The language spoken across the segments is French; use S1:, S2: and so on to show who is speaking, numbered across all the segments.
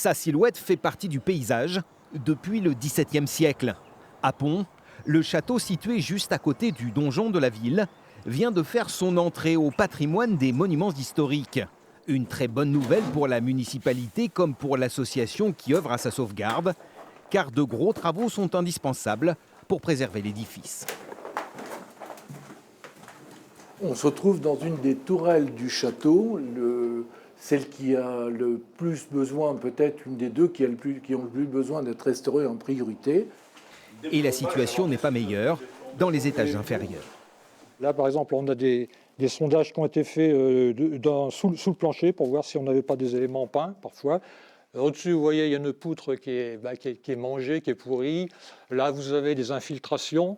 S1: Sa silhouette fait partie du paysage depuis le XVIIe siècle. À Pont, le château situé juste à côté du donjon de la ville vient de faire son entrée au patrimoine des monuments historiques. Une très bonne nouvelle pour la municipalité comme pour l'association qui œuvre à sa sauvegarde, car de gros travaux sont indispensables pour préserver l'édifice.
S2: On se trouve dans une des tourelles du château, celle qui a le plus besoin, peut-être une des deux qui ont le plus besoin d'être restaurée en priorité.
S1: Et la situation n'est pas meilleure dans les étages inférieurs.
S3: Là, par exemple, on a des sondages qui ont été faits sous le plancher pour voir si on n'avait pas des éléments peints, parfois. Au-dessus, vous voyez, il y a une poutre qui est mangée, qui est pourrie. Là, vous avez des infiltrations.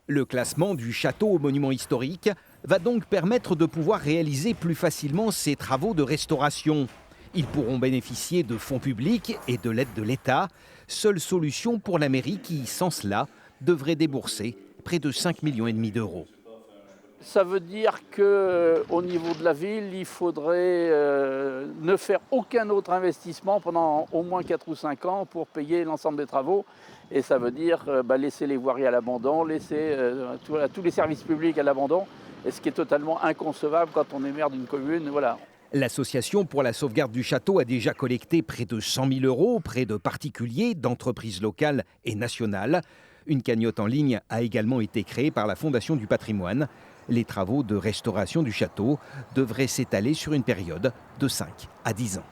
S1: Le classement du château au monument historique va donc permettre de pouvoir réaliser plus facilement ces travaux de restauration. Ils pourront bénéficier de fonds publics et de l'aide de l'État. Seule solution pour la mairie qui, sans cela, devrait débourser près de 5,5 millions d'euros.
S4: Ça veut dire qu'au niveau de la ville, il faudrait ne faire aucun autre investissement pendant au moins 4 ou 5 ans pour payer l'ensemble des travaux. Et ça veut dire laisser les voiries à l'abandon, laisser tous les services publics à l'abandon, et ce qui est totalement inconcevable quand on est maire d'une commune. Voilà.
S1: L'association pour la sauvegarde du château a déjà collecté près de 100 000 euros auprès de particuliers, d'entreprises locales et nationales. Une cagnotte en ligne a également été créée par la Fondation du patrimoine. Les travaux de restauration du château devraient s'étaler sur une période de 5 à 10 ans.